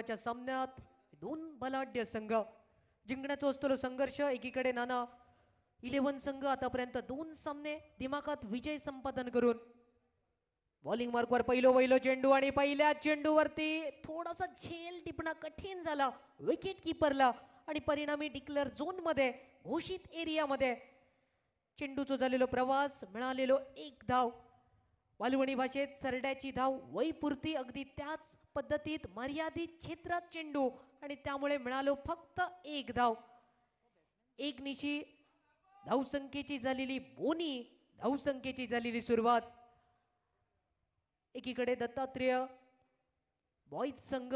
सामन्यात दोन बलाढ्य संघ जिंकण्याचा असतो संघर्ष. एकीकडे नाना 11 संघ आतापर्यंत 2 सामने दिमाखात विजय संपादन करून बॉलिंग मार्कवर पहिलो चेंडू आणि पहिल्या चेंडूवरती थोडासा झेल टिपणं कठीण झाला विकेट कीपरला आणि परिणामी डिक्लेअर झोन मध्ये घोषित एरियामध्ये चेंडूचा झालेलो प्रवास मिळालेलो एक धाव. वालवणी भाषेत सरड्याची धाव वैपुरती अगदी त्याच पद्धतीत मर्यादित क्षेत्रात चेंडू आणि त्यामुळे मिळालो फक्त एक धाव. एक निशी धावसंख्येची झालेली बोनी धावसंख्येची झालेली सुरुवात. एकीकडे दत्तात्रेय बॉईज संघ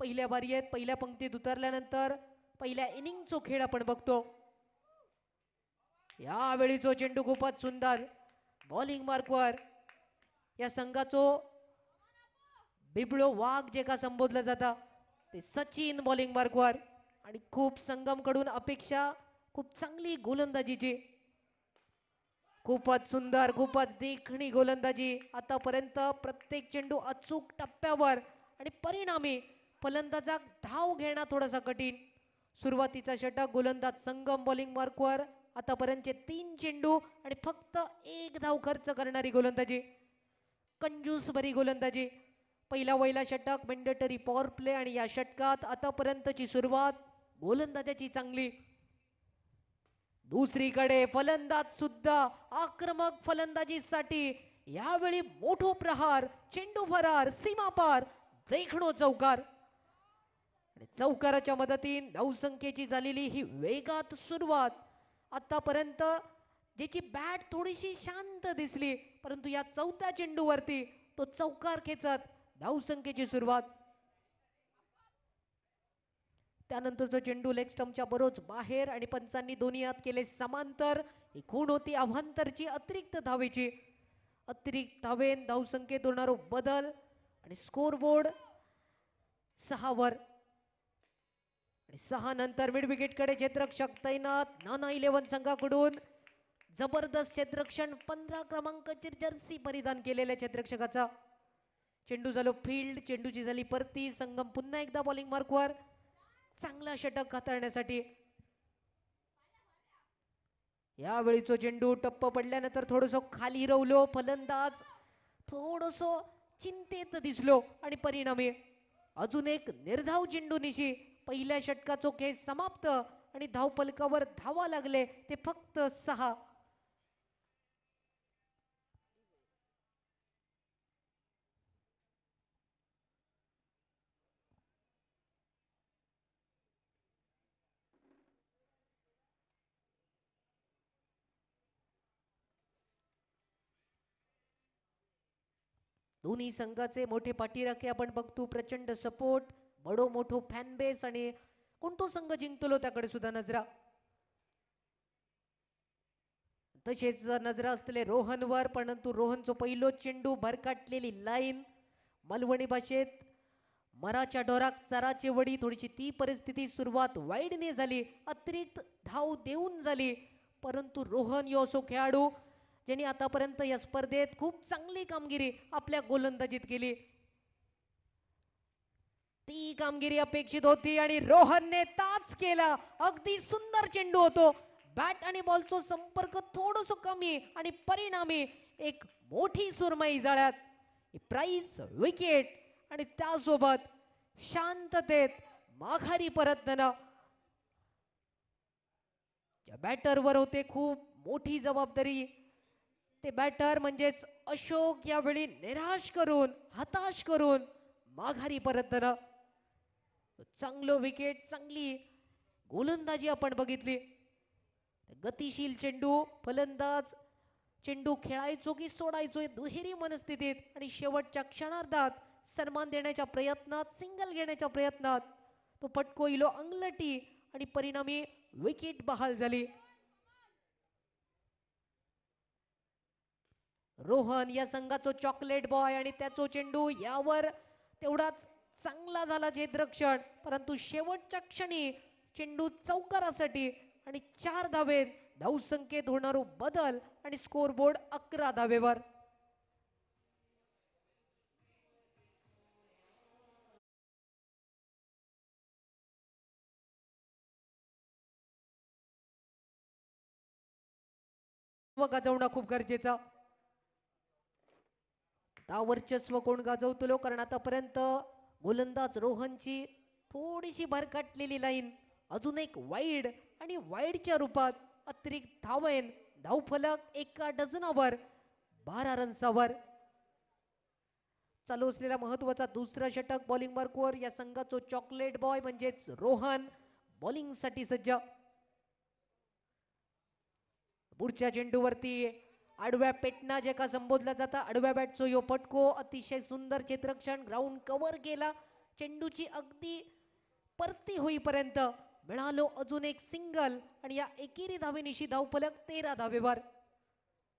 पहिल्या बारी आहेत. पहिल्या पंक्तीत उतरल्यानंतर पहिल्या इनिंगचा खेळ आपण बघतो. यावेळीचो चेंडू खूपच सुंदर बॉलिंग मार्कवर या संघाचो बिबळो वाघ जे का संबोधलं जातं ते सचिन बॉलिंग मार्कवर आणि खूप संगम कडून अपेक्षा खूप चांगली गोलंदाजीची. खूपच सुंदर खूपच देखणी गोलंदाजी आतापर्यंत. प्रत्येक चेंडू अचूक टप्प्यावर आणि परिणामी फलंदाजाक धाव घेणं थोडासा कठीण. सुरुवातीचा षटक गोलंदाज संगम बॉलिंग मार्कवर आतापर्यंतचे 3 चेंडू आणि फक्त एक धाव खर्च करणारी गोलंदाजी. कंजूस बरी गोलंदाजी. पहिला षटक मॅन्डेटरी पॉवर प्ले आणि या षटकात आतापर्यंतची सुरुवात गोलंदाजाची चांगली. दुसरीकडे फलंदाज सुद्धा आक्रमक फलंदाजीसाठी यावेळी मोठो प्रहार चेंडू फरार सीमापार देखणो चौकार आणि चौकाराच्या मदतीने धावसंख्येची झालेली ही वेगात सुरुवात. आतापर्यंत ज्याची बॅट थोडीशी शांत दिसली परंतु या चौथ्या चेंडूवरती तो चौकार खेचत धावसंख्येची सुरुवात. त्यानंतरचा चेंडू लेग स्टंपच्या बरोच बाहेर आणि पंचांनी दोन्ही हात केले समांतर. ही खूण होती अवांतरची अतिरिक्त धावेची. अतिरिक्त धावेन धावसंख्येत होणारो बदल आणि स्कोरबोर्ड 6 वर आणि 6 नंतर मिड विकेट कडे क्षेत्ररक्षक तैनात. नाना 11 संघाकडून जबरदस्त क्षेत्ररक्षण 15 क्रमांकाची जर्सी परिधान केलेल्या क्षेत्ररक्षकाचा. चेंडू झालो फील्ड. चेंडूची झाली परती. संगम पुन्हा एकदा बॉलिंग मार्कवर चांगला षटक हाताळण्यासाठी. यावेळीचो चेंडू टप्प पडल्यानंतर थोडस खाली रवलो. फलंदाज थोडस चिंतेत दिसलो आणि परिणामी अजून एक निर्धाव चेंडू निशी पहिल्या षटकाचो खेळ समाप्त आणि धावफलकावर धावा लागले ते फक्त 6. दोन्ही संघाचे मोठे पाठीराखे आपण बघतो. प्रचंड सपोर्ट बडो मोठो फॅन बेस आणि कोणतो संघ जिंकतो त्याकडे सुद्धा नजरा. तसेच नजरा असलेले रोहनवर परंतु रोहनचो पहिलो चेंडू भरकाटलेली लाईन. मलवणी भाषेत मराच्या ढोराक चराची वडी थोडीशी ती परिस्थिती सुरुवात वाईडने झाली. अतिरिक्त धाव देऊन झाली परंतु रोहन यो असो खेळाडू ज्यांनी आतापर्यंत या स्पर्धेत खूप चांगली कामगिरी आपल्या गोलंदाजीत केली. ती कामगिरी अपेक्षित होती आणि रोहनने ताच केला. अगदी सुंदर चेंडू होतो. बॅट आणि बॉलचा संपर्क थोडस कमी आणि परिणामी एक मोठी सुरमई जाळ्यात. प्राइज विकेट आणि त्यासोबत शांततेत माघारी परतणं या बॅटरवर होते खूप मोठी जबाबदारी. ते बॅटर म्हणजेच अशोक यावेळी निराश करून हताश करून माघारी परतणं. चांगलो विकेट चांगली गोलंदाजी आपण बघितली. गतिशील चेंडू फलंदाज चेंडू खेळायचो की सोडायचो दुहेरी मनस्थितीत आणि शेवटच्या क्षणार्धात सन्मान देण्याच्या प्रयत्नात सिंगल घेण्याच्या प्रयत्नात तो फटको इलो अंगलटी आणि परिणामी विकेट बहाल झाली. रोहन या संघाचो चॉकलेट बॉय आणि त्याचो चेंडू यावर तेवढाच चांगला झाला क्षेत्ररक्षण परंतु शेवटच्या क्षणी चेंडू चौकारासाठी आणि 4 धावेत धावसंख्येत होणारो बदल आणि स्कोरबोर्ड 11 धावेवर. गाजवणं खूप गरजेचं. वर्चस्व कोण गाजवतो कारण आतापर्यंत गोलंदाज रोहनची थोडीशी भरकटलेली लाईन, अजून एक वाईड आणि वाईडच्या रूपात अतिरिक्त धावेन, धावफलक एका डझनावर 12 रन्सावर. चालू असलेला महत्वाचा दुसरा षटक बॉलिंग मार्कवर या संघाचो चॉकलेट बॉय म्हणजेच रोहन बॉलिंग साठी सज्ज. पुढच्या चेंडूवरती आडव्या पेटना जे का संबोधला जाता, आडव्या बॅटचो यो फटको अतिशय सुंदर क्षेत्ररक्षण, ग्राउंड कव्हर केला, चेंडूची अगदी परती होईपर्यंत मिळालो अजून एक सिंगल आणि या एकेरी धावेनिशी धावफलक 13 धावेवर.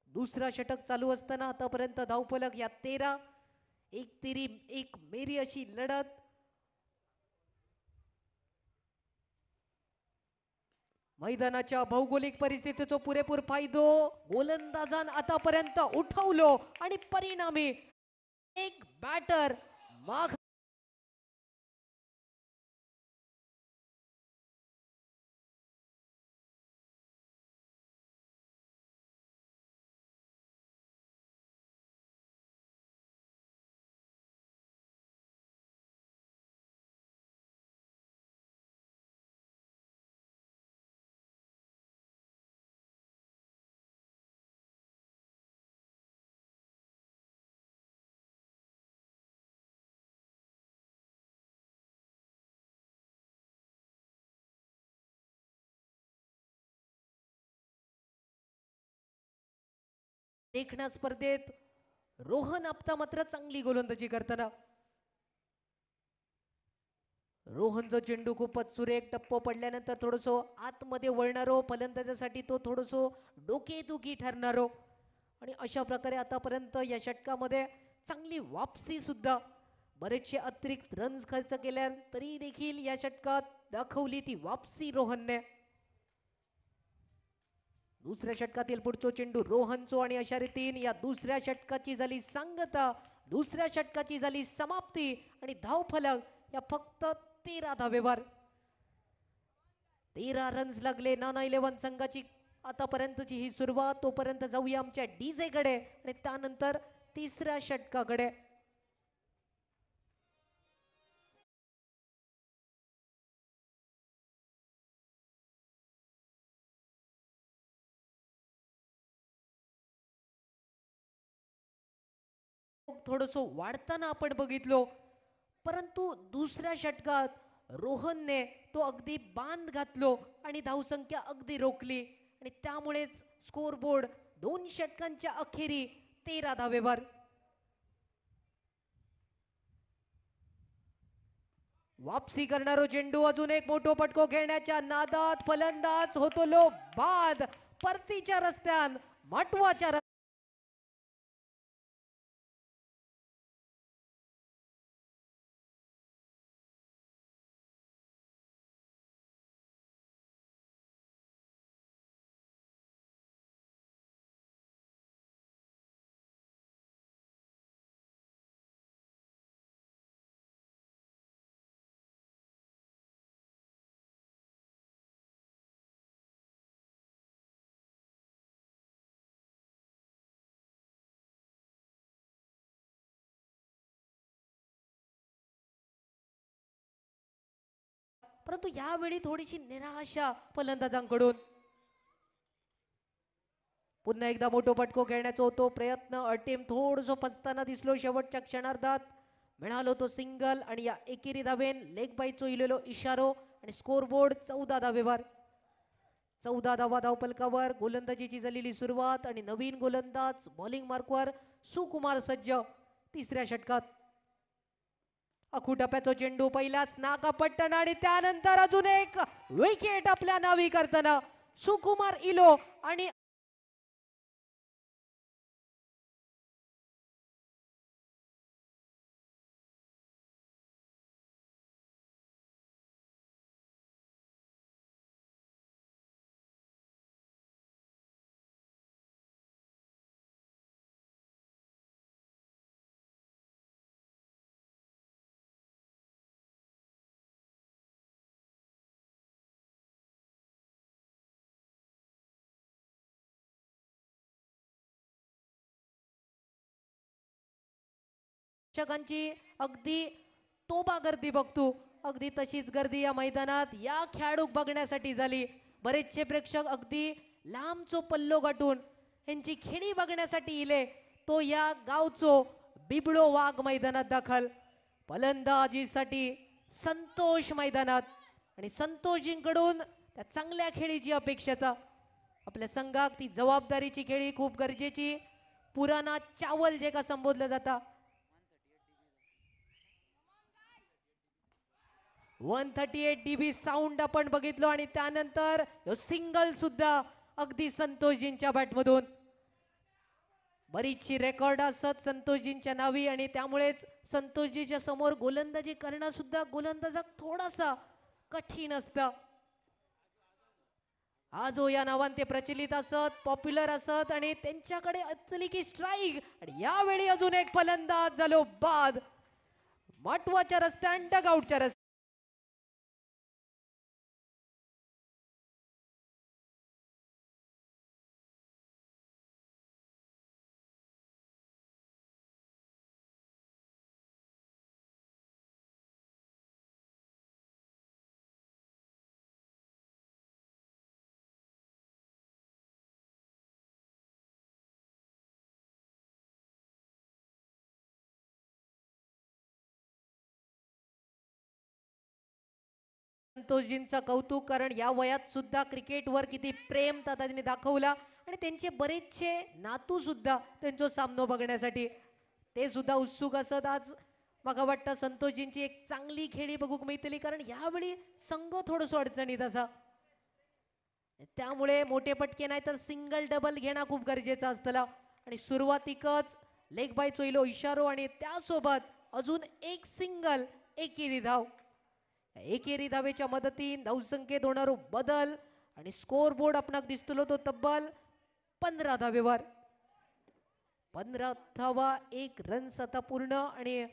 दुसरा षटक चालू असताना आतापर्यंत धावफलक या 13, एक तिरी एक मेरी अशी लढत. मैदानाच्या भौगोलिक परिस्थितीचा पुरेपूर फायदो गोलंदाजान आतापर्यंत उठवलो आणि परिणामी एक बॅटर माग देखण्या स्पर्धेत रोहन आपता मात्र चांगली गोलंदाजी करताना. रोहनचा चेंडू खूपच सुरेख, टप्पो पडल्यानंतर थोडंसो आतमध्ये वळणारो फलंदाजासाठी तो थोडंसो डोकेदुखी ठरणारो आणि अशा प्रकारे आतापर्यंत या षटकामध्ये चांगली वापसी सुद्धा, बरेचसे अतिरिक्त रन्स खर्च केल्या तरी देखील या षटकात दाखवली ती वापसी रोहनने. दुसऱ्या षटकातील पुढचो चेंडू रोहनचो आणि अशा रीतीने या दुसऱ्या षटकाची झाली सांगता, दुसऱ्या षटकाची झाली समाप्ती आणि धावफलक या फक्त 13 धावेवर. 13 रन्स लागले नाना 11 संघाची आतापर्यंतची ही सुरुवात. तोपर्यंत जाऊया आमच्या डीजे कडे आणि त्यानंतर तिसऱ्या षटकाकडे. थोडंसं वाढताना आपण बघितलो, परंतु दुसऱ्या षटकात रोहनने तो अगदी बांध घातलो आणि धावसंख्या अगदी रोखली आणि त्यामुळेच स्कोर बोर्ड 2 षटकांच्या अखेरी 13 धावेवर. वापसी करणारो चेंडू अजून एक मोठो पटको खेळण्याच्या नादात फलंदाज होतो लो बाद. परतीच्या रस्त्यान माटवाच्या परंतु यावेळी थोडीशी निराशा फलंदाजांकडून. पुन्हा एकदा मोठो पटको खेळण्याचा होतो प्रयत्न, अटेम थोडंसं फसताना दिसलो शेवटच्या क्षणार्धात. मिळालो तो सिंगल आणि या एकेरी धावेन लेग बायचो इलेलो इशारो आणि स्कोर बोर्ड 14 धावेवर. 14 धावा धावफलकावर. गोलंदाजीची झालेली सुरुवात आणि नवीन गोलंदाज बॉलिंग मार्कवर सुकुमार सज्ज. तिसऱ्या षटकात अखुटप्याचा चेंडू पहिलाच नाकापट्टन आणि त्यानंतर अजून एक विकेट आपल्या नावी करताना सुकुमार इलो आणि प्रेक्षकांची अगदी तोबा गर्दी बघतो, अगदी तशीच गर्दी या मैदानात या खेळाडू बघण्यासाठी झाली. बरेचसे प्रेक्षक अगदी लांबचो पल्लो गाठून यांची खेळी बघण्यासाठी इले. तो या गावचो बिबळो वाघ मैदानात दाखल. फलंदाजीसाठी संतोष मैदानात आणि संतोषजींकडून त्या चांगल्या खेळीची अपेक्षता. आपल्या संघात ती जबाबदारीची खेळी खूप गरजेची. पुराणा चावल जे का संबोधलं जाता. 138 DB साऊंड आपण बघितलो आणि त्यानंतर सिंगल सुद्धा अगदी संतोषजींच्या बॅटमधून. बरीचशी रेकॉर्ड असत संतोषजींच्या नावी आणि त्यामुळेच संतोषजीच्या समोर गोलंदाजी करणं सुद्धा गोलंदाजाक थोडासा कठीण असतं. आजो या नावान ते प्रचलित असत, पॉप्युलर असत आणि त्यांच्याकडे असली की स्ट्राईक. आणि यावेळी अजून एक फलंदाज झालो बाद. महत्वाच्या रस्त्यान डगआउटच्या रस्त्यान. संतोषजींचा कौतुक, कारण या वयात सुद्धा क्रिकेटवर किती प्रेम त्यांनी दाखवला आणि त्यांचे बरेचसे नातू सुद्धा त्यांचा सामना बघण्यासाठी ते सुद्धा उत्सुक असत. आज मला वाटतं संतोषजींची एक चांगली खेळी बघूक मिळतली, कारण यावेळी संघ थोडंसं अडचणीत असा. त्यामुळे मोठे पटके नाही तर सिंगल डबल घेणं खूप गरजेचं असतं. आणि सुरुवातीकच लेग बाय चोईलो इशारो आणि त्यासोबत अजून एक सिंगल एकेरी धाव. एकेरी धावेच्या मदतीन धावसंख्येत होणारो बदल आणि स्कोर बोर्ड आपणाक दिसतलो तो तब्बल 15 धावेवर. 15 धावा, 1 रन्स आता पूर्ण आणि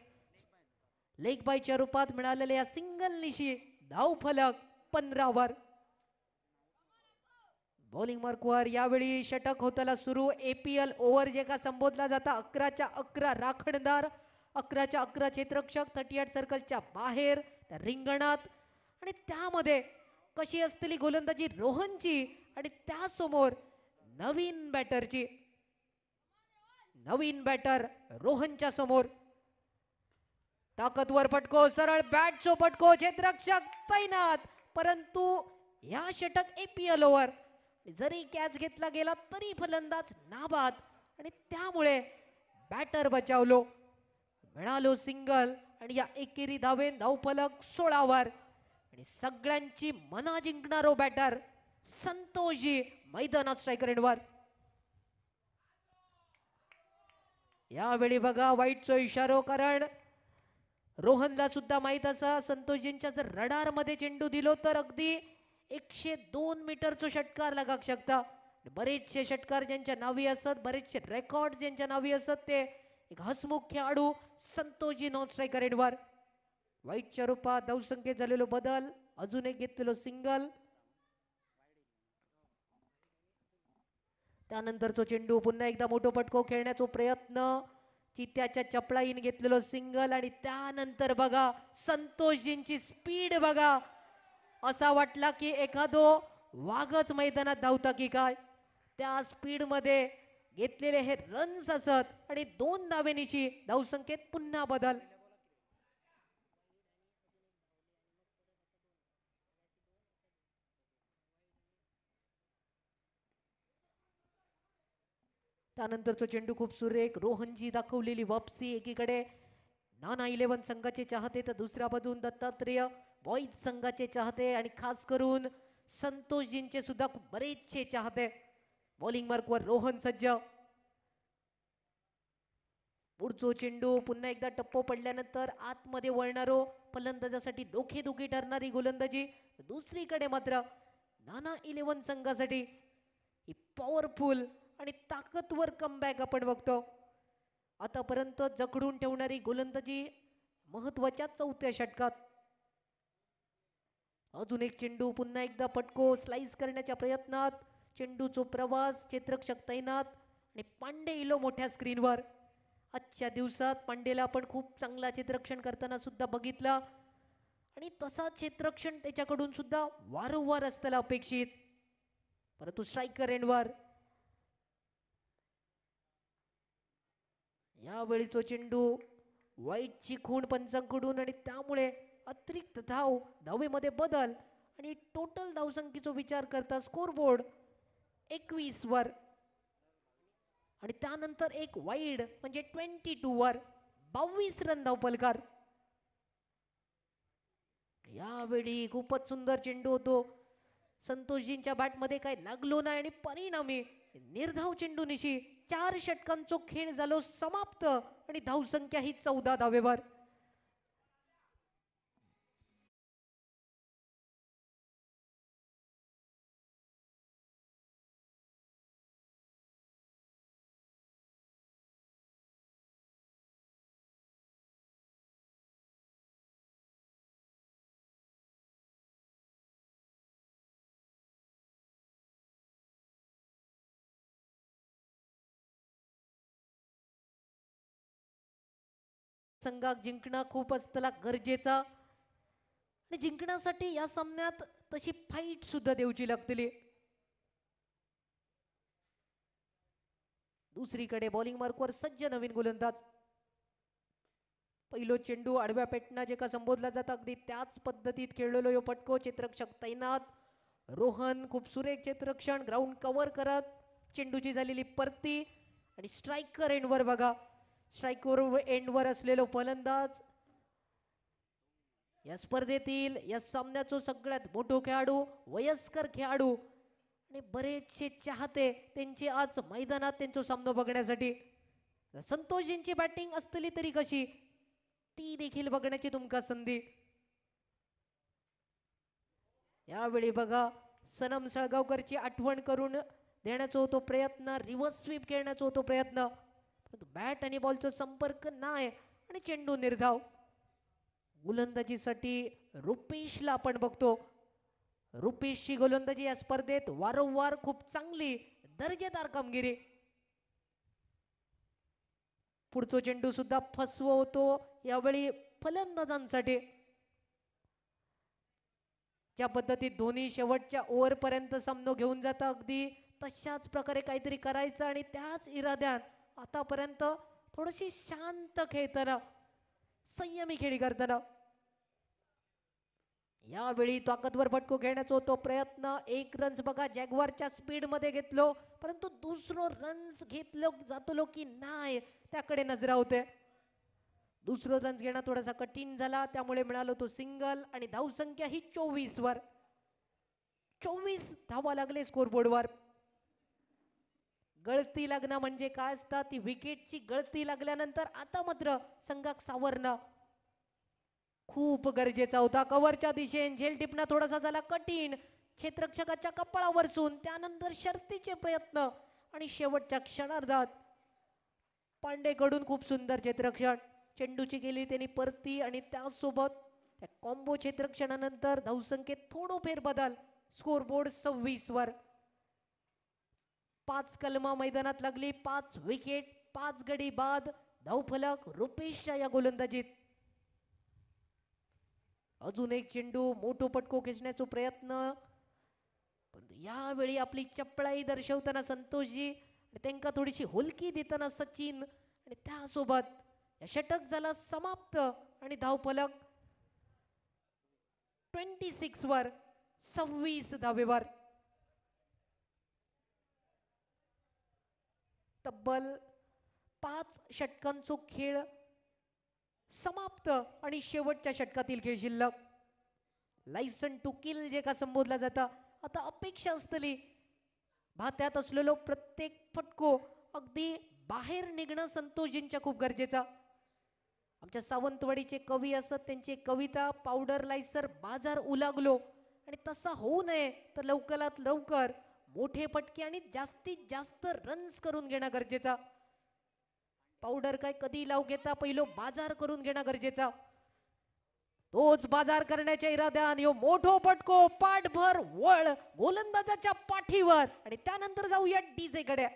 लेग बायच्या रूपात मिळालेल्या या सिंगल निशी धाव फलक 15 वर. बॉलिंग मार्कवर यावेळी षटक होताना सुरू. APL ओव्हर जे का संबोधला जाता. 11च्या 11 राखणदार, 11च्या 11 क्षेत्ररक्षक 38 सर्कलच्या बाहेर त्या रिंगणात. आणि त्यामध्ये कशी असलेली गोलंदाजी रोहनची आणि त्यासमोर नवीन बॅटरची. नवीन बॅटर रोहनच्या समोर ताकदवर फटको, सरळ बॅटचो फटको, क्षेत्ररक्षक तैनात. परंतु या षटक APL ओव्हर जरी कॅच घेतला गेला तरी फलंदाज नाबाद आणि त्यामुळे बॅटर बचावलो. मिळालो सिंगल आणि या एकेरी धावेन धावफलक 16 वर. आणि सगळ्यांची मना जिंकणारो बॅटर संतोषजी मैदानात स्ट्रायकर एंडवर. यावेळी बघा वाईटचा इशारो, कारण रोहनला सुद्धा माहित असा संतोषजींच्या जर रडार मध्ये चेंडू दिलो तर अगदी 102 मीटरचा षटकार लागाक शकता. बरेचसे षटकार ज्यांच्या नावी असत, बरेचसे रेकॉर्ड ज्यांच्या नावी असत, ते एक हसमुख खेळाडू संतोषजी नॉन स्ट्रायकर एंडवर. वाईटच्या रूपात धावसंख्येत झालेलो बदल, अजून एक घेतलेलो सिंगल. त्यानंतरचो चेंडू पुन्हा एकदा मोठो पटको खेळण्याचा प्रयत्न, चित्त्याच्या चपळाईन घेतलेलो सिंगल. आणि त्यानंतर बघा संतोषजींची स्पीड बघा, असा वाटला की एखादो वाघच मैदानात धावता की काय. त्या स्पीड मध्ये घेतलेले हे रन्स असत आणि 2 धावेनिशी धावसंख्येत पुन्हा बदल. त्यानंतरचा चेंडू खूप सुरेख, रोहनजी दाखवलेली वापसी. एकीकडे नाना 11 संघाचे चाहते तर दुसऱ्या बाजून दत्तात्रेय बॉईज संघाचे चाहते आणि खास करून संतोषजींचे सुद्धा खूप बरेचसे चाहते. बॉलिंग मार्कवर रोहन सज्ज. पुढचो चेंडू पुन्हा एकदा टप्पो पडल्यानंतर आतमध्ये वळणारो, फलंदाजासाठी डोकेदुखी ठरणारी गोलंदाजी. दुसरीकडे मात्र नाना 11 संघासाठी ही पॉवरफुल आणि ताकदवर कमबॅक आपण बघतो. आतापर्यंत जखडून ठेवणारी गोलंदाजी महत्वाच्या 4थ्या षटकात. अजून एक चेंडू पुन्हा एकदा पटको, स्लाइस करण्याच्या प्रयत्नात. चेंडूचो प्रवास, क्षेत्ररक्षक तैनात आणि पांडे इलो मोठ्या स्क्रीनवर. आजच्या दिवसात पांडेला आपण खूप चांगला क्षेत्ररक्षण करताना सुद्धा बघितला आणि तसा क्षेत्ररक्षण त्याच्याकडून सुद्धा वारंवार असताना अपेक्षित, परंतु स्ट्रायकर एंडवर यावेळीचो चेंडू वाईटची खूण पंचांकडून आणि त्यामुळे अतिरिक्त धावेमध्ये बदल आणि टोटल धावसंख्येचा विचार करता स्कोरबोर्ड 21 वर आणि त्यानंतर एक वाईड म्हणजे 22 वर 22 रन धावपलकार. यावेळी खूपच सुंदर चेंडू होतो, संतोषजींच्या बॅटमध्ये काही लागलो नाही आणि परिणामी निर्धाव चेंडूनिशी 4 षटकांचो खेळ झालो समाप्त आणि धावसंख्या ही 14 धावेवर. संघात जिंकणं खूप असतला गरजेचा आणि जिंकण्यासाठी या सामन्यात तशी फाईट सुद्धा देऊची लागतली. दुसरीकडे बॉलिंग मार्कवर सज्ज नवीन गोलंदाज. पहिलो चेंडू आडव्या पेटना जे का संबोधला जातं अगदी त्याच पद्धतीत खेळलेलो यो पटको. क्षेत्ररक्षक तैनात, रोहन खूप सुरेख क्षेत्ररक्षण, ग्राउंड कव्हर करत चेंडूची झालेली परती आणि स्ट्रायकर एंडवर बघा, स्ट्रायकर एंडवर असलेलो फलंदाज या स्पर्धेतील या सामन्याचो सगळ्यात मोठो खेळाडू, वयस्कर खेळाडू आणि बरेचसे चाहते त्यांचे आज मैदानात त्यांचा सामना बघण्यासाठी. संतोषजींची बॅटिंग असतली तरी कशी ती देखील बघण्याची तुमका संधी. यावेळी बघा सनम सळगावकरची आठवण करून देण्याचा होतो प्रयत्न, रिव्हर्स स्वीप खेळण्याचा होतो प्रयत्न, परंतु बॅट आणि बॉलचा संपर्क नाही आणि चेंडू निर्धाव. गोलंदाजीसाठी रुपेशला आपण बघतो. रुपेशची गोलंदाजी या स्पर्धेत वारंवार खूप चांगली दर्जेदार कामगिरी. पुढचा चेंडू सुद्धा फसव होतो यावेळी फलंदाजांसाठी. ज्या पद्धतीत धोनी शेवटच्या ओव्हर पर्यंत सामना घेऊन जाता अगदी तशाच प्रकारे काहीतरी करायचं आणि त्याच इराद्यात आतापर्यंत थोडीशी शांत खेळताना, संयमी खेळी करताना. यावेळी ताकदवर फटको खेळण्याचा होतो प्रयत्न. 1 रन्स बघा जॅग्वारच्या स्पीड मध्ये घेतलो, परंतु दुसरो रन्स घेतलो जातलो की नाही त्याकडे नजरा होते. दुसरो रन्स घेणं थोडासा कठीण झाला, त्यामुळे मिळालो तो सिंगल आणि धावसंख्या ही 24 वर. 24 धावा लागले स्कोरबोर्डवर. गळती लागणं म्हणजे काय असतं, ती विकेटची गळती लागल्यानंतर आता मात्र संघाक सावरणं खूप गरजेचा होता. कव्हरच्या दिशेने झेल टिपणं थोडासा झाला कठीण, क्षेत्ररक्षकाच्या कपाळावरसून त्यानंतर शर्तीचे प्रयत्न आणि शेवटच्या क्षणार्धात पांडेकडून खूप सुंदर क्षेत्ररक्षण. चेंडूची गेली त्यांनी परती आणि त्यासोबत त्या कॉम्बो क्षेत्ररक्षणानंतर धावसंख्येत थोडो फेरबदल. स्कोरबोर्ड 26 वर. 5 कलमा मैदानात लागली, 5 विकेट, 5 गडी बाद. धावफलक रुपेशच्या या गोलंदाजीत. अजून एक चेंडू, मोठो पटको खेचण्याचा प्रयत्न, पण यावेळी आपली चपळाई दर्शवताना संतोषजी आणि त्यांना थोडीशी हुलकी देताना सचिन आणि त्यासोबत या षटक झाला समाप्त आणि धावफलक 26 वर 26 धावेवर. तब्बल 5 षटकांचो खेळ समाप्त आणि शेवटच्या षटकातील खेळ शिल्लक. लायसन टू किल जे का संबोधला जाता. आता अपेक्षा असतली भात्यात असलेलो प्रत्येक फटको अगदी बाहेर निघणं संतोषजींच्या खूप गरजेचा. आमच्या सावंतवाडीचे कवी असत, त्यांची कविता पावडर लायसर बाजार उलागलो, आणि तसा होऊ नये तर लवकरात लवकर मोठे फटके आणि जास्तीत जास्त रन्स करून घेणं गरजेचा. पावडर काय कधी लाव घेता पहिलो बाजार करून घेणं गरजेचा. तोच बाजार करण्याच्या इराद्याने यो मोठो पटको पाठभर वळ गोलंदाजाच्या पाठीवर आणि त्यानंतर जाऊया डीजे कडे.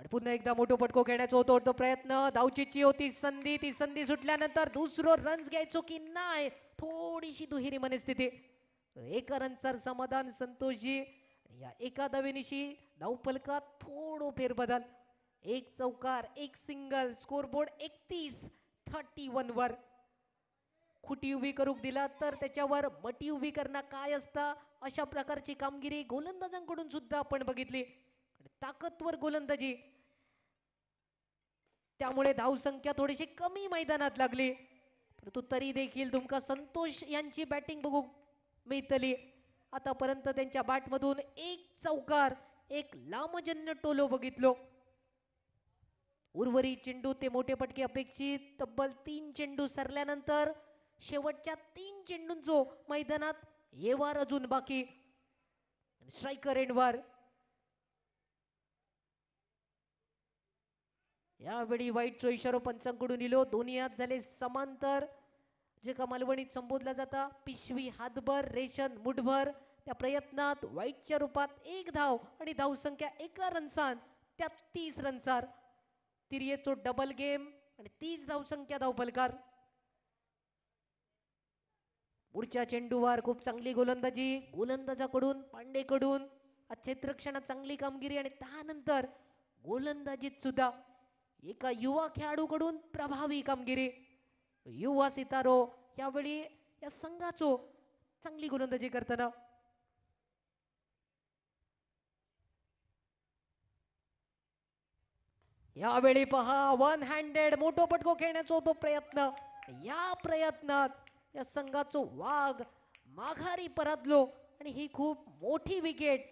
आणि पुन्हा एकदा मोठो पटको खेळण्याचा होतो तो प्रयत्न. धावचीची होती संधी, ती संधी सुटल्यानंतर दुसरं रन्स घ्यायचो की नाही, थोडीशी दुहेरी मनस्थिती. एका रनसर समाधान संतोषजी. या एका धावेनिशी धावफलकात थोडं फेरबदल. एक चौकार, एक सिंगल, स्कोरबोर्ड 31-31 वर. खुटी उभी करूक दिला तर त्याच्यावर मटी उभी करणं काय असतं, अशा प्रकारची कामगिरी गोलंदाजांकडून सुद्धा आपण बघितली. ताकदवर गोलंदाजी, त्यामुळे धावसंख्या थोडीशी कमी मैदानात लागली, परंतु तरी देखील तुमका संतोष यांची बॅटिंग बघू मिळतली. आतापर्यंत त्यांच्या बॅटमधून एक चौकार, एक लांबजन्य टोलो बघितलो. उर्वरित चेंडू ते मोठे पटके अपेक्षित. तब्बल 3 चेंडू सरल्यानंतर शेवटच्या 3 चेंडूंचो मैदानात येवार अजून बाकी. स्ट्रायकर एंडवर. यावेळी वाईटचो इशारो पंचांकडून इलो. दोन्ही हात झाले समांतर, जे का मालवणीत संबोधला जाता पिशवी हातभर रेशन मुठभर. त्या प्रयत्नात वाईटच्या रूपात एक धाव आणि धावसंख्या एका रनसान 33 रनसार. तिरियेचो डबल गेम आणि 30 धावसंख्या धावफलकार. पुढच्या चेंडूवर खूप चांगली गोलंदाजी गोलंदाजाकडून, पांडेकडून. क्षेत्ररक्षणात चांगली कामगिरी आणि त्यानंतर गोलंदाजीत सुद्धा एका युवा खेळाडूकडून प्रभावी कामगिरी. युवा सितारो यावेळी या संघाचो चांगली गोलंदाजी करताना. यावेळी पहा वन हँडेड मोठो पटको खेळण्याचा होतो प्रयत्न. या प्रयत्नात या संघाचो वाघ माघारी परतलो आणि ही खूप मोठी विकेट.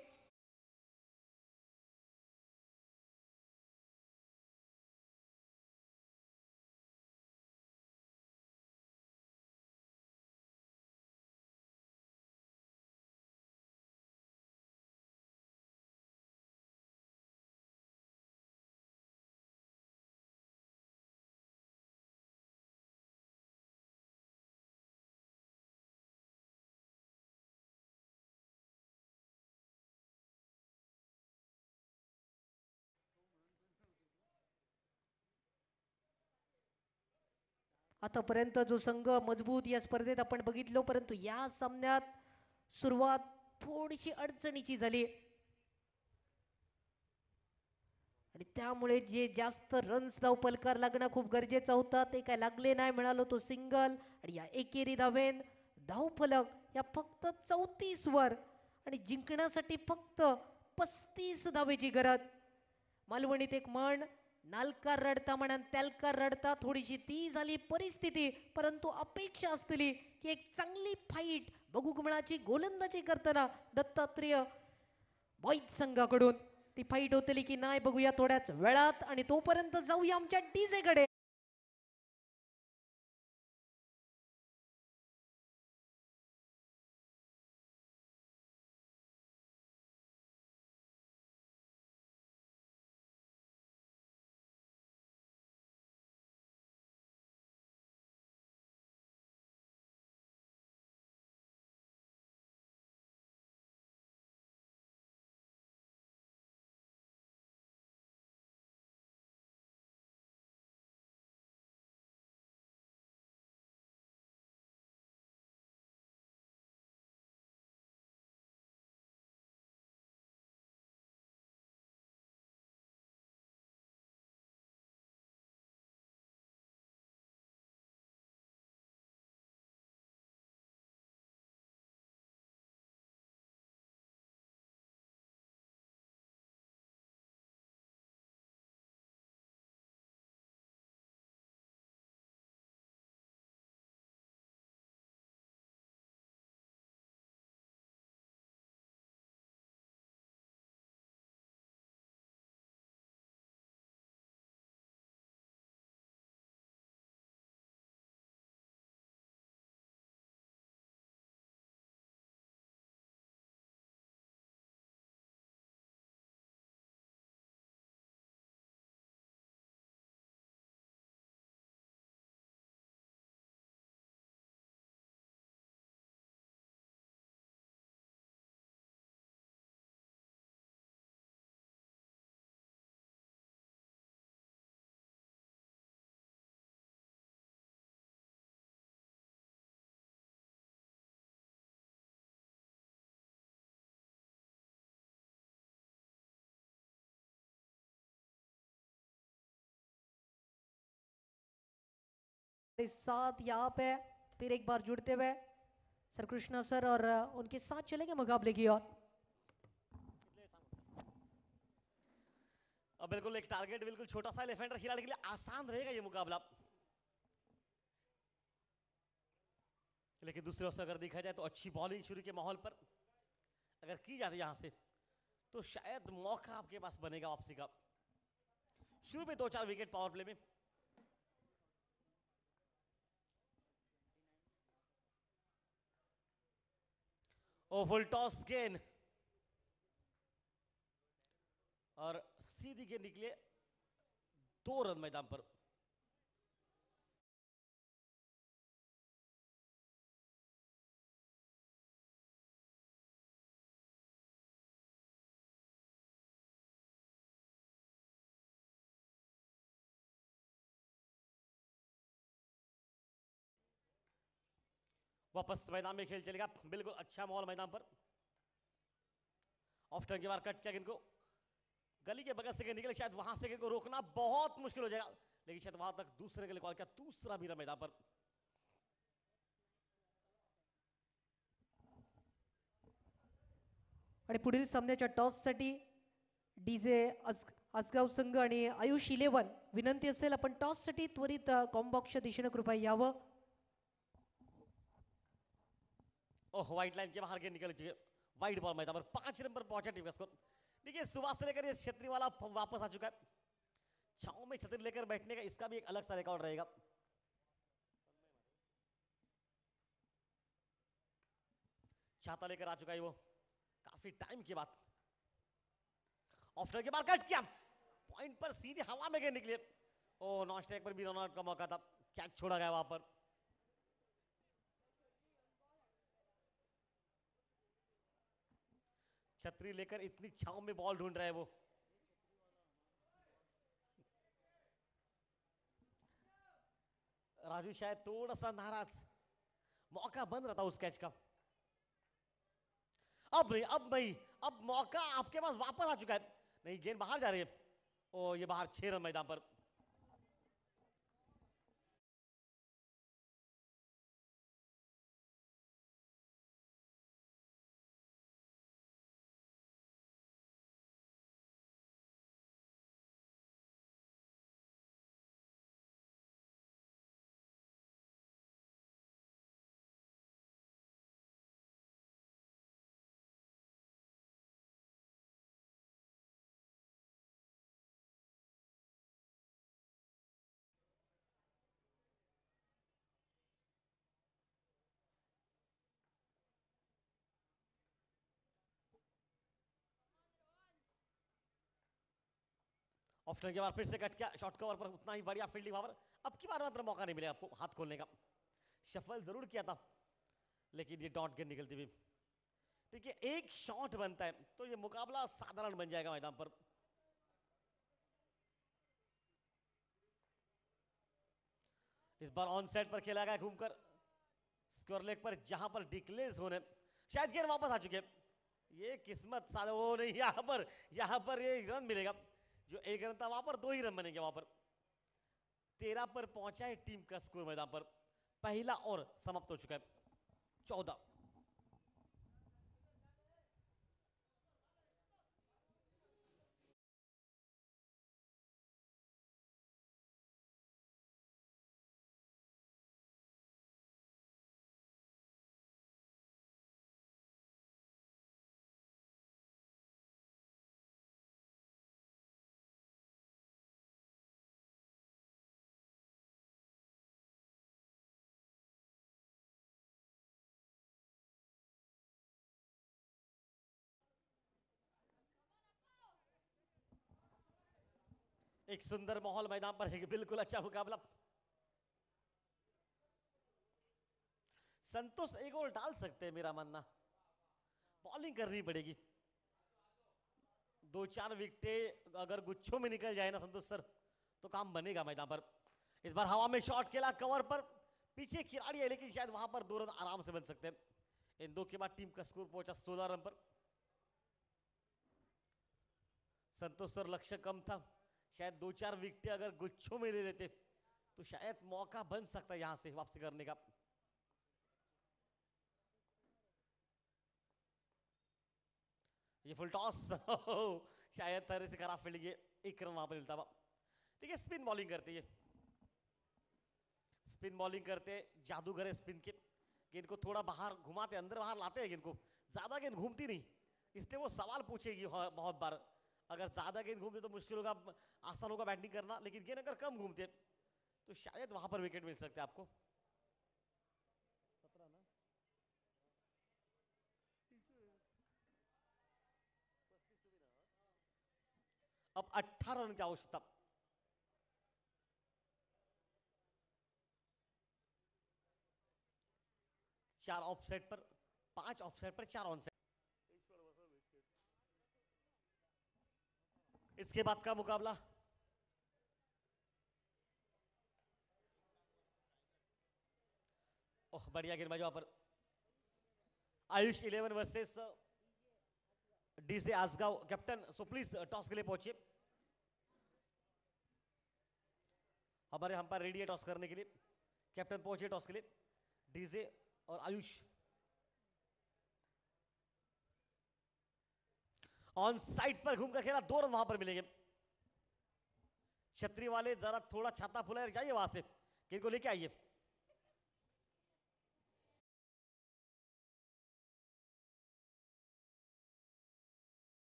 आतापर्यंत जो संघ मजबूत या स्पर्धेत आपण बघितलो, परंतु या सामन्यात सुरुवात थोडीशी अडचणीची झाली आणि त्यामुळे जे जास्त रन्स धावफलकार लागणं खूप गरजेचं होता ते काय लागले नाही. मिळालो तो सिंगल आणि या एकेरी धावेन धावफलक या फक्त 34 वर आणि जिंकण्यासाठी फक्त 35 धावेची गरज. मालवणीत एक म्हण, नालका रडता म्हणा त्यालका रडता, थोडीशी ती झाली परिस्थिती, परंतु अपेक्षा असतली की एक चांगली फाईट बघू मिळाची गोलंदाजी करताना दत्तात्रेय बॉईज संघाकडून. ती फाईट होतली की नाही बघूया थोड्याच वेळात आणि तोपर्यंत जाऊया आमच्या डीजे कडे. साथ यहाँ पे फिर एक बार जुड़ते हुए सर कृष्णा सर और उनके साथ चलेंगे मुकाबले की ओर। अब बिल्कुल एक टारगेट बिल्कुल छोटा सा एलिफेंट खिलाड़ी के लिए आसान रहेगा ये मुकाबला, लेकिन दूसरे ओर से अगर देखा जाए तो अच्छी बॉलिंग शुरू के माहौल पर अगर की जाती है यहां से तो शायद मौका आपके पास बनेगा वापसी का। शुरू में 2-4 विकेट पावर प्ले में। ओ फुल टॉस गेंद और सीधी गेंद निकले 2 रन मैदान पर। वापस मैदान में खेल चलेगा, बिल्कुल अच्छा माहौल मैदान पर। ऑफ टर्न के बाद कट किया गेंद को, गली के बगल से गेंद निकले, शायद वहां से गेंद को रोकना बहुत मुश्किल हो जाएगा, लेकिन शायद वहां तक दूसरे के लिए कॉल किया, दूसरा भी रन मैदान पर। आणि पुढील सामन्याच्या टॉससाठी डीजे आसगाव संघ आणि आयुष 11 विनंती असेल आपण टॉससाठी त्वरित कॉम्बॉक्सच्या दिशेने कृपया यावं। ओह व्हाइट लाइन के बाहर गेंद निकल चुके, वाइड बॉल मैदान पर 5 रन पर पहुंचा टीम का स्कोर। देखिए सुबह से लेकर ये छतरी वाला वापस आ चुका है, छांव में छतरी लेकर बैठने का इसका भी एक अलग सा रिकॉर्ड रहेगा। छाता लेकर आ चुका है वो काफी टाइम के बाद। ऑफ टर्न के बाद कट किया, पॉइंट पर सीधे हवा में गेंद निकले। ओ नॉन स्ट्राइक पर भी रन आउट का मौका था, कैच छोड़ा गया वहां पर। छतरी लेकर इतनी छांव में बॉल ढूंढ रहा है वो। राजू शायद थोड़ा सा नाराज, मौका बन रहा था उस कैच का। अब नहीं, अब मौका आपके पास वापस आ चुका है। नहीं गेंद बाहर जा रही है, ओ ये बाहर 6 रन मैदान पर। ऑफ टर्न के बाद फिर से कट किया, शॉर्ट कवर पर उतना ही बढ़िया फील्डिंग वहां पर। अब की बार मात्र मौका नहीं मिलेगा आपको हाथ खोलने का, शफल जरूर किया था लेकिन ये डॉट गेंद निकलती हुई। देखिए एक शॉट बनता है तो ये मुकाबला साधारण बन जाएगा मैदान पर। इस बार ऑन साइड पर खेला गया घूमकर स्क्वायर लेग पर, जहां पर डिक्लेयर होने शायद गेंद वापस आ चुके। ये किस्मत साले वो नहीं, यहां पर ये रन मिलेगा, जो 1 रन था वहां पर 2 ही रन बनेंगे वहां पर। 13 पर पहुंचा है टीम का स्कोर मैदान पर, पहला और समाप्त हो चुका है 14। एक सुंदर माहौल मैदान पर है, बिल्कुल अच्छा मुकाबला। संतोष एक और डाल सकते हैं मेरा मानना, बॉलिंग करनी पड़ेगी। 2-4 विकेटें अगर गुच्छों में निकल जाए ना संतोष सर तो काम बनेगा मैदान पर। इस बार हवा में शॉट खेला कवर पर, पीछे खिलाड़ी है लेकिन शायद वहां पर 2 रन आराम से बन सकते हैं। इन 2 के बाद टीम का स्कोर पहुंचा 16 रन पर। संतोष सर लक्ष्य कम था, शायद 2-4 विकेटें अगर गुच्छों में ले लेते तो शायद मौका बन सकता है यहां से वापसी करने का। ये फुल टॉस शायद थोड़ी सी खराब फील्डिंग है, एक रन वहां पर मिलता हुआ। ठीक है, स्पिन बॉलिंग करते हैं, स्पिन बॉलिंग करते जादूगर है स्पिन के। गेंद को थोड़ा बाहर घुमाते, अंदर बाहर लाते हैं गेंद को, ज्यादा गेंद घूमती नहीं, इसलिए वो सवाल पूछेगी बहुत बार। अगर ज्यादा गेंद घूमते तो मुश्किल होगा, आसान होगा बैटिंग करना, लेकिन गेंद अगर कम घूमते तो शायद वहां पर विकेट मिल सकते हैं आपको। 17 ना, अब 18 रन की आवश्यकता। चार ऑफसेट पर, 5 ऑफसेट पर 4 ऑनसेट। इसके बाद का मुकाबला ओह बढ़िया गेंदबाजी वहां पर। Ayush 11 versus DJ Asgaon. Captain so please toss के लिए पहुंचिए, हमारे हम पर रेडी है टॉस करने के लिए। कैप्टन पहुंचे टॉस के लिए, डीजे और आयुष। ऑन साइड पर घूमकर खेला, 2 रन वहां पर मिलेंगे। छतरी वाले जरा थोड़ा छाता फुला जाइए वहां से, गेंद को लेके आइए।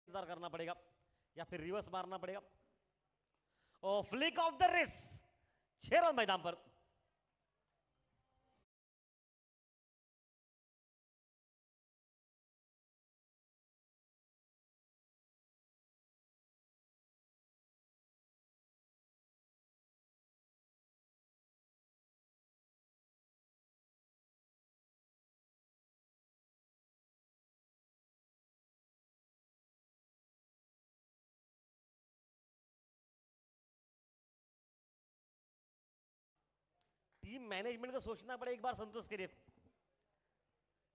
इंतजार करना पड़ेगा या फिर रिवर्स मारना पड़ेगा। और flick of the wrist, 6 run मैदान पर। टीम मैनेजमेंट को सोचना पड़े एक बार संतोष के लिए।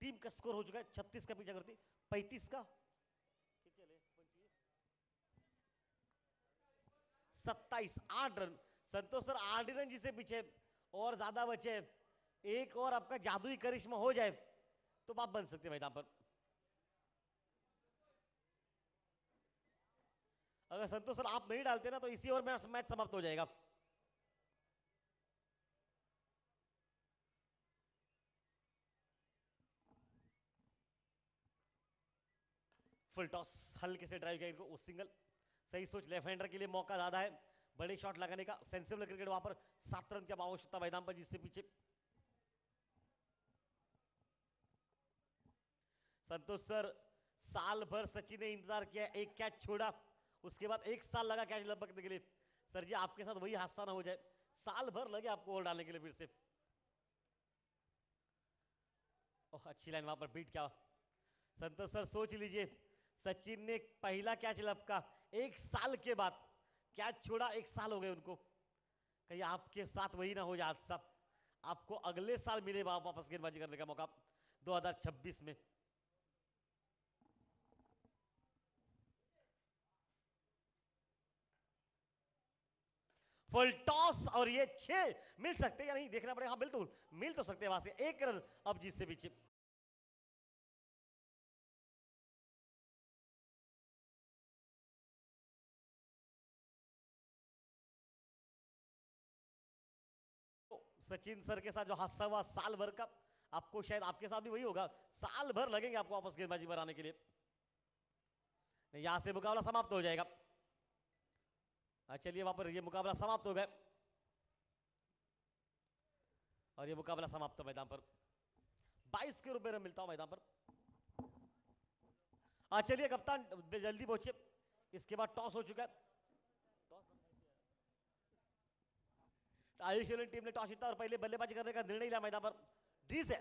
टीम का स्कोर हो चुका है 36 का पीछा करती, 35 का 27, 8 रन। संतोष सर 8 रन जिसे पीछे और ज्यादा बचे, एक और आपका जादुई करिश्मा हो जाए तो बात बन सकती है मैदान पर। अगर संतोष सर आप नहीं डालते ना तो इसी ओवर में मैच समाप्त हो जाएगा। फुल टॉस, हल्के से ड्राइव किया इनको, वो सिंगल। सही सोच, लेफ्ट हैंडर के लिए मौका ज्यादा है बड़े शॉट लगाने का। सेंसिबल क्रिकेट वहां पर, 7 रन की आवश्यकता मैदान पर जिससे पीछे। संतोष सर साल भर सचिन ने इंतजार किया, एक कैच छोड़ा, उसके बाद 1 साल लगा कैच लपकने के लिए। सर जी आपके साथ वही हादसा ना हो जाए, साल भर लगे आपको ओवर डालने के लिए फिर से। ओह अच्छी लाइन वहां पर बीट किया। संतोष सर सोच लीजिए, सचिन ने पहला कैच लपका, 1 साल के बाद कैच छोड़ा, 1 साल हो गए उनको। कहीं आपके साथ वही ना हो जाए हादसा, आपको अगले साल मिले वापस गेंदबाजी करने का मौका 2026 में। फुल टॉस और ये 6 मिल सकते या नहीं देखना पड़ेगा। हाँ बिल्कुल मिल तो सकते हैं वहां से, 1 रन अब जिससे पीछे। सचिन सर के साथ जो हादसा हुआ साल भर का, आपको शायद आपके साथ भी वही होगा, साल भर लगेंगे आपको वापस गेंदबाजी बनाने के लिए। यहां से मुकाबला समाप्त हो जाएगा। चलिए वहां पर ये मुकाबला समाप्त हो गया और ये मुकाबला समाप्त हो मैदान पर। 22 के रुपए रन मिलता हूं मैदान पर। चलिए कप्तान जल्दी पहुंचे, इसके बाद टॉस हो चुका है। आयुष टीम ने टॉस जीता और पहले बल्लेबाजी करने का निर्णय लिया मैदान पर। डी से